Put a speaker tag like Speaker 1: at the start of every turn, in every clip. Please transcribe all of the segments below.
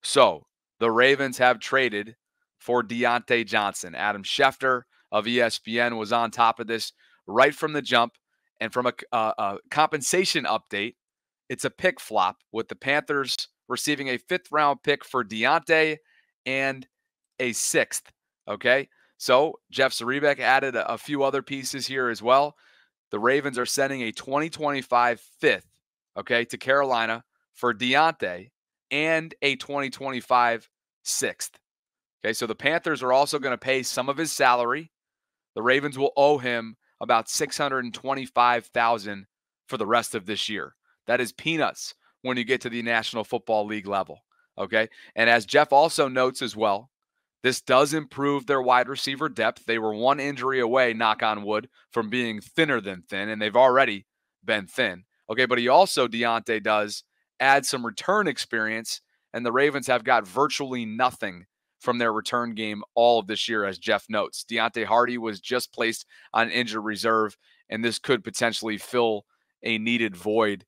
Speaker 1: So the Ravens have traded for Diontae Johnson. Adam Schefter of ESPN was on top of this right from the jump. And from a compensation update, it's a pick flop with the Panthers receiving a 5th-round pick for Diontae and a 6th. Okay, so Jeff Zrebiec added a few other pieces here as well. The Ravens are sending a 2025 5th, okay, to Carolina for Diontae and a 2025 6th. Okay, so the Panthers are also going to pay some of his salary. The Ravens will owe him about $625,000 for the rest of this year. That is peanuts when you get to the National Football League level. Okay, and as Jeff also notes as well, this does improve their wide receiver depth. They were one injury away, knock on wood, from being thinner than thin, and they've already been thin. Okay, but he also, Diontae does, add some return experience, and the Ravens have got virtually nothing from their return game all of this year, as Jeff notes. Deontay Hardy was just placed on injured reserve, and this could potentially fill a needed void,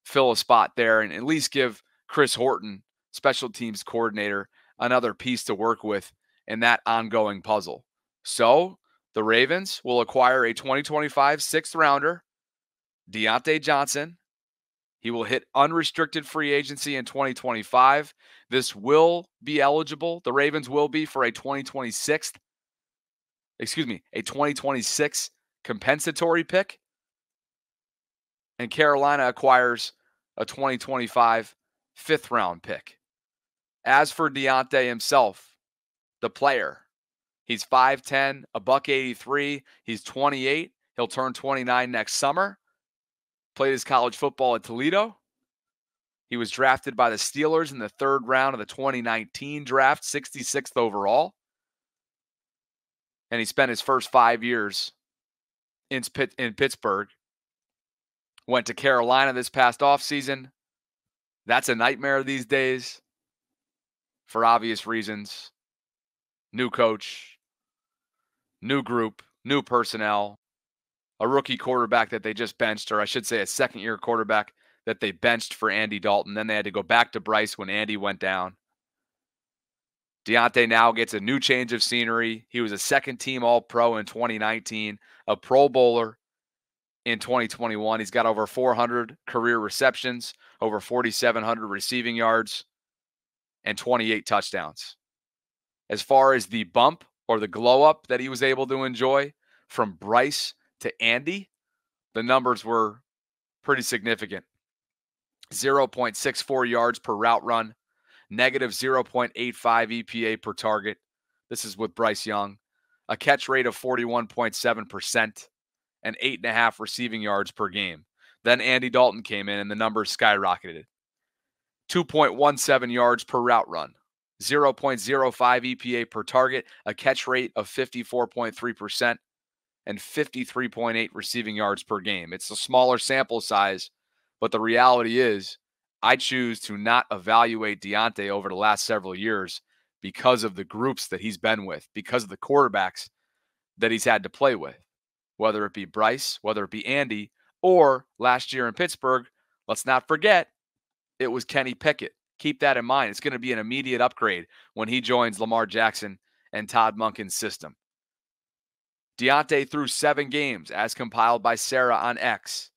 Speaker 1: fill a spot there, and at least give Chris Horton, special teams coordinator, another piece to work with in that ongoing puzzle. So the Ravens will acquire a 2025 6th rounder, Diontae Johnson. He will hit unrestricted free agency in 2025. This will be eligible. The Ravens will be for a 2026 compensatory pick. And Carolina acquires a 2025 5th-round pick. As for Diontae himself, the player, he's 5'10", $183. He's 28. He'll turn 29 next summer. Played his college football at Toledo. He was drafted by the Steelers in the 3rd round of the 2019 draft, 66th overall. And he spent his first 5 years in Pittsburgh. Went to Carolina this past offseason. That's a nightmare these days for obvious reasons. New coach, new group, new personnel, a rookie quarterback that they just benched, or I should say a second-year quarterback that they benched for Andy Dalton. Then they had to go back to Bryce when Andy went down. Diontae now gets a new change of scenery. He was a second-team All-Pro in 2019, a Pro Bowler in 2021. He's got over 400 career receptions, over 4,700 receiving yards, and 28 touchdowns. As far as the bump or the glow-up that he was able to enjoy from Bryce to Andy, the numbers were pretty significant. 0.64 yards per route run, negative 0.85 EPA per target. This is with Bryce Young. A catch rate of 41.7% and 8.5 receiving yards per game. Then Andy Dalton came in and the numbers skyrocketed. 2.17 yards per route run, 0.05 EPA per target, a catch rate of 54.3%, and 53.8 receiving yards per game. It's a smaller sample size, but the reality is I choose to not evaluate Diontae over the last several years because of the groups that he's been with, because of the quarterbacks that he's had to play with, whether it be Bryce, whether it be Andy, or last year in Pittsburgh, let's not forget, it was Kenny Pickett. Keep that in mind. It's going to be an immediate upgrade when he joins Lamar Jackson and Todd Monken's system. Diontae threw 7 games as compiled by Sarah on X.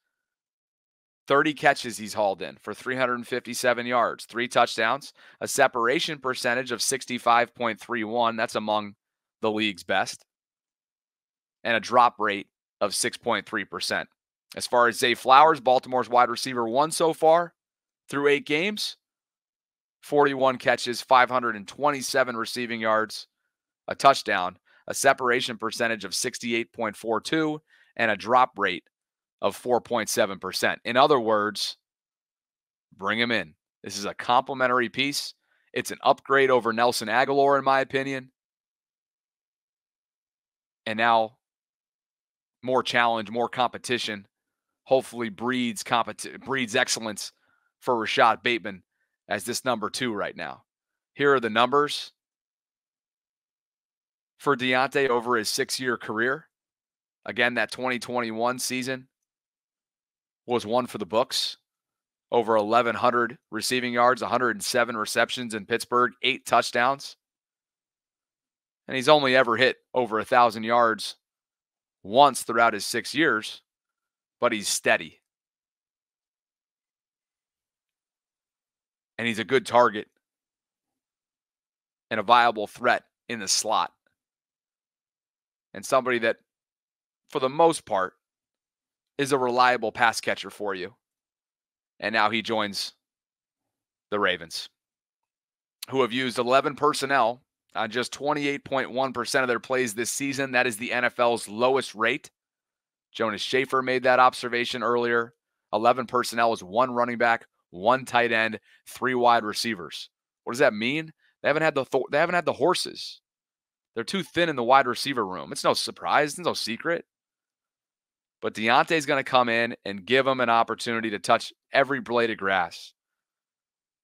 Speaker 1: 30 catches he's hauled in for 357 yards, 3 touchdowns, a separation percentage of 65.31. That's among the league's best. And a drop rate of 6.3%. As far as Zay Flowers, Baltimore's wide receiver 1 so far through 8 games, 41 catches, 527 receiving yards, a touchdown, a separation percentage of 68.42, and a drop rate of 4.7%. In other words, bring him in. This is a complimentary piece. It's an upgrade over Nelson Aguilar, in my opinion. And now, more challenge, more competition, hopefully breeds excellence for Rashad Bateman as this number 2 right now. Here are the numbers for Diontae over his 6-year career. Again, that 2021 season was one for the books. over 1,100 receiving yards, 107 receptions in Pittsburgh, 8 touchdowns. And he's only ever hit over 1,000 yards once throughout his 6 years, but he's steady. And he's a good target and a viable threat in the slot. And somebody that, for the most part, is a reliable pass catcher for you. And now he joins the Ravens, who have used 11 personnel on just 28.1% of their plays this season. That is the NFL's lowest rate. Jonas Schaefer made that observation earlier. 11 personnel is 1 running back, 1 tight end, 3 wide receivers. What does that mean? They haven't had the horses. They're too thin in the wide receiver room. It's no surprise. It's no secret. But Diontae is going to come in and give them an opportunity to touch every blade of grass,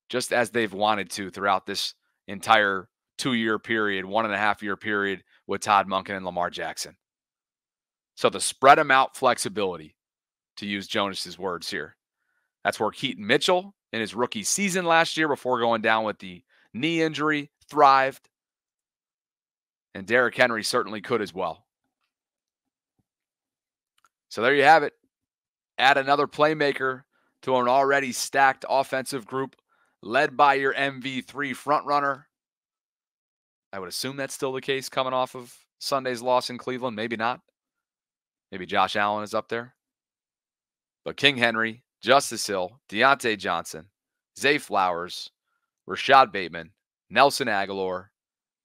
Speaker 1: just as they've wanted to throughout this entire 2-year period, 1.5-year period with Todd Monken and Lamar Jackson. So the spread them out flexibility, to use Jonas's words here. That's where Keaton Mitchell in his rookie season last year, before going down with the knee injury, thrived. And Derrick Henry certainly could as well. So there you have it. Add another playmaker to an already stacked offensive group led by your MV3 frontrunner. I would assume that's still the case coming off of Sunday's loss in Cleveland. Maybe not. Maybe Josh Allen is up there. But King Henry, Justice Hill, Diontae Johnson, Zay Flowers, Rashad Bateman, Nelson Aguilar,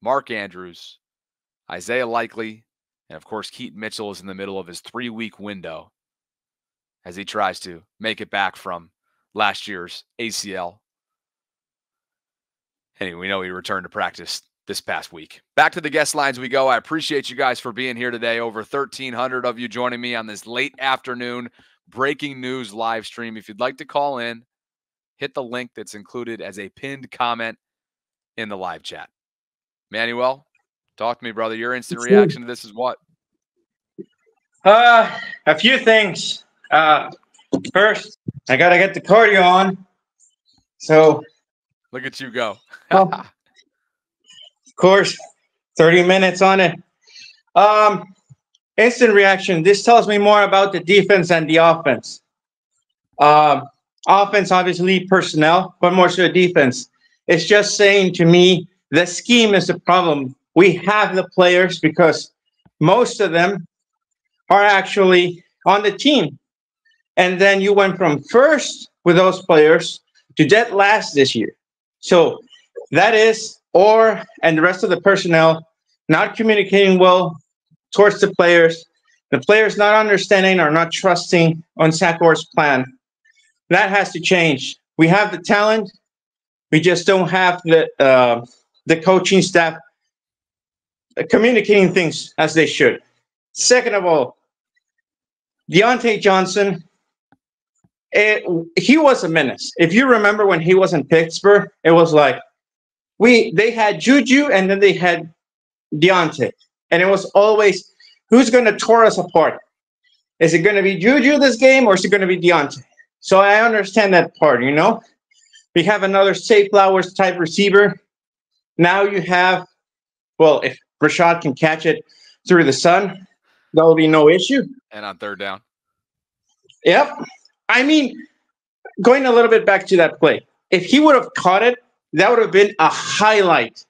Speaker 1: Mark Andrews, Isaiah Likely, and of course Keaton Mitchell is in the middle of his 3-week window as he tries to make it back from last year's ACL. Anyway, we know he returned to practice this past week. Back to the guest lines we go. I appreciate you guys for being here today. Over 1,300 of you joining me on this late afternoon breaking news live stream. If you'd like to call in, hit the link that's included as a pinned comment in the live chat. Manuel, talk to me, brother. Your instant reaction to this is what?
Speaker 2: A few things. First, I got to get the cardio on. So,
Speaker 1: look at you go.
Speaker 2: Of course, 30 minutes on it. Instant reaction. This tells me more about the defense than the offense. Offense, obviously, personnel, but more so the defense. It's just saying to me, the scheme is the problem. We have the players because most of them are actually on the team. And then you went from first with those players to dead last this year. So that is, and the rest of the personnel not communicating well towards the players not understanding or not trusting on Zach Orr's plan. That has to change. We have the talent. We just don't have the coaching staff communicating things as they should. Second of all, Diontae Johnson, he was a menace. If you remember when he was in Pittsburgh, it was like they had Juju and then they had Diontae. And it was always, who's going to tear us apart? Is it going to be Juju this game or is it going to be Diontae? So I understand that part, you know. We have another Zay Flowers type receiver. Now you have, well, if Rashad can catch it through the sun, that will be no issue.
Speaker 1: And on third down.
Speaker 2: Yep. I mean, going a little bit back to that play, if he would have caught it, that would have been a highlight,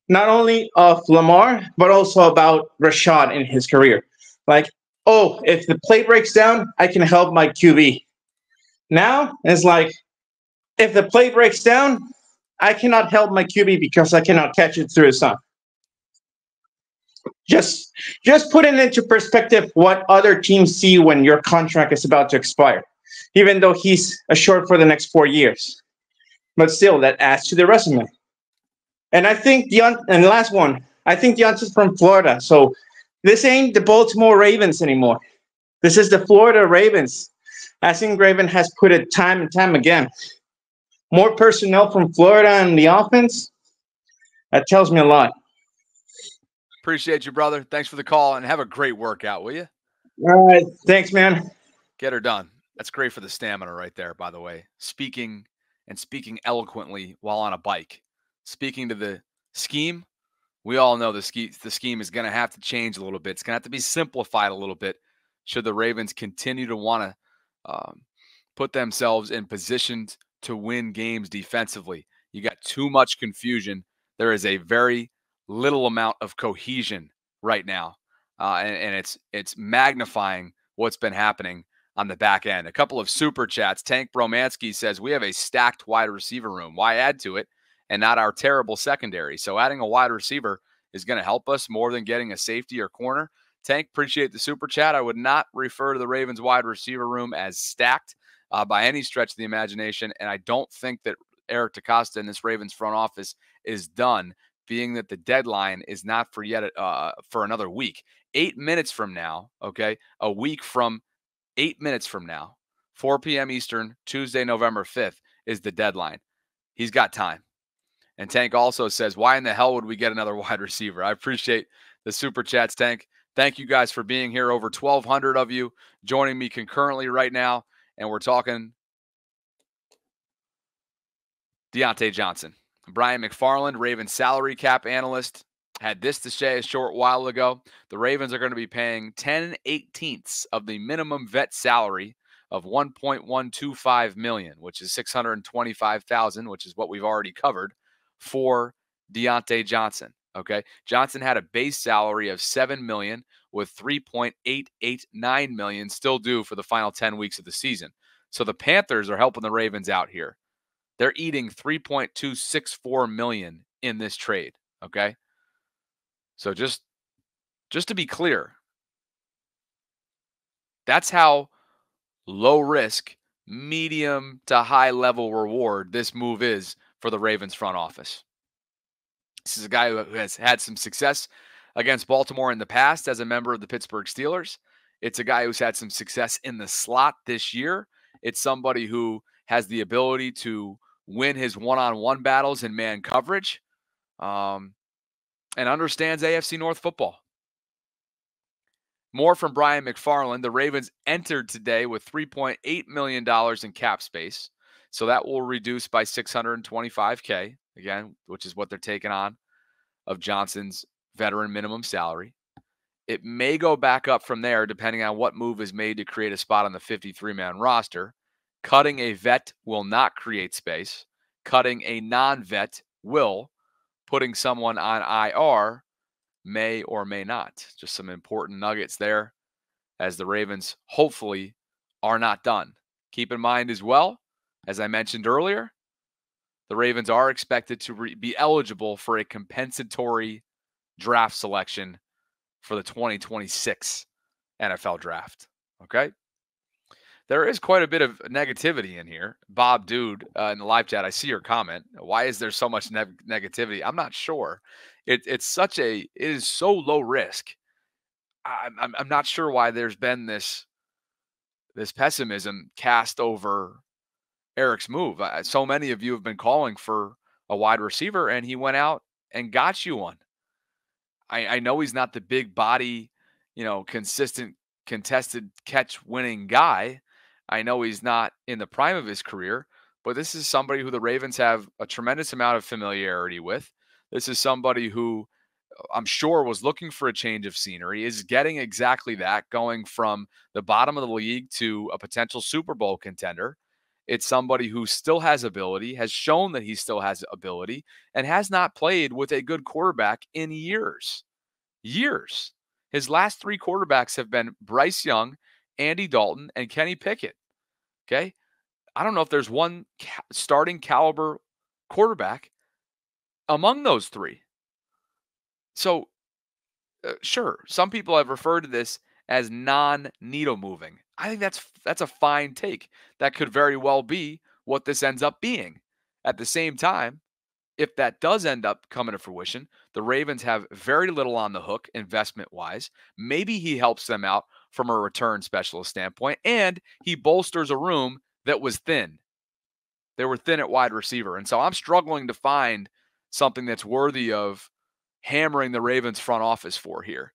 Speaker 2: not only of Lamar, but also about Rashad in his career. Like, oh, if the play breaks down, I can help my QB. Now, it's like, if the play breaks down, I cannot help my QB because I cannot catch it through the sun. Just put it into perspective what other teams see when your contract is about to expire, even though he's assured for the next 4 years. But still, that adds to the resume. And I think and the last one, I think Diontae's from Florida. So this ain't the Baltimore Ravens anymore. This is the Florida Ravens. I think Raven has put it time and time again. More personnel from Florida and the offense, that tells me a lot.
Speaker 1: Appreciate you, brother. Thanks for the call, and have a great workout, will you?
Speaker 2: All right. Thanks, man.
Speaker 1: Get her done. That's great for the stamina right there, by the way. Speaking eloquently while on a bike. Speaking to the scheme, we all know the scheme is going to have to change a little bit. It's going to have to be simplified a little bit should the Ravens continue to want to put themselves in positions to win games defensively. You got too much confusion. There is a very little amount of cohesion right now, and it's magnifying what's been happening on the back end. A couple of super chats. Tank Bromansky says, we have a stacked wide receiver room. Why add to it and not our terrible secondary? So adding a wide receiver is going to help us more than getting a safety or corner. Tank, appreciate the super chat. I would not refer to the Ravens wide receiver room as stacked by any stretch of the imagination, and I don't think that Eric DeCosta and this Ravens front office is done, being that the deadline is not for yet for another week. 8 minutes from now, okay, a week from 8 minutes from now, 4 p.m. Eastern, Tuesday, November 5th, is the deadline. He's got time. And Tank also says, why in the hell would we get another wide receiver? I appreciate the super chats, Tank. Thank you guys for being here. Over 1,200 of you joining me concurrently right now. And we're talking Diontae Johnson. Brian McFarland, Ravens salary cap analyst, had this to say a short while ago. The Ravens are going to be paying 10/18 of the minimum vet salary of $1.125 million, which is $625,000, which is what we've already covered for Diontae Johnson. Okay, Johnson had a base salary of $7 million with $3.889 million still due for the final 10 weeks of the season. So the Panthers are helping the Ravens out here. They're eating $3.264 million in this trade. Okay. So just to be clear, that's how low risk, medium to high level reward this move is for the Ravens front office. This is a guy who has had some success against Baltimore in the past as a member of the Pittsburgh Steelers. It's a guy who's had some success in the slot this year. It's somebody who has the ability to win his one-on-one battles in man coverage. And understands AFC North football. More from Brian McFarland. The Ravens entered today with $3.8 million in cap space. So that will reduce by $625K, again, which is what they're taking on of Johnson's veteran minimum salary. It may go back up from there depending on what move is made to create a spot on the 53-man roster. Cutting a vet will not create space. Cutting a non-vet will. Putting someone on IR may or may not. Just some important nuggets there as the Ravens hopefully are not done. Keep in mind as well, as I mentioned earlier, the Ravens are expected to be eligible for a compensatory draft selection for the 2026 NFL draft. Okay? There is quite a bit of negativity in here. Bob Dude in the live chat, I see your comment. Why is there so much negativity? I'm not sure. It is so low risk. I'm not sure why there's been this pessimism cast over Eric's move. So many of you have been calling for a wide receiver, and he went out and got you one. I know he's not the big body, consistent contested catch winning guy. I know he's not in the prime of his career, but this is somebody who the Ravens have a tremendous amount of familiarity with. This is somebody who I'm sure was looking for a change of scenery, is getting exactly that, going from the bottom of the league to a potential Super Bowl contender. It's somebody who still has ability, has shown that he still has ability, and has not played with a good quarterback in years. Years. His last three quarterbacks have been Bryce Young, Andy Dalton, and Kenny Pickett. Okay? I don't know if there's one starting caliber quarterback among those three. So, sure, some people have referred to this as non-needle moving. I think that's a fine take. That could very well be what this ends up being. At the same time, if that does end up coming to fruition, the Ravens have very little on the hook investment-wise. Maybe he helps them out from a return specialist standpoint, and he bolsters a room that was thin. They were thin at wide receiver. And so I'm struggling to find something that's worthy of hammering the Ravens front office for here.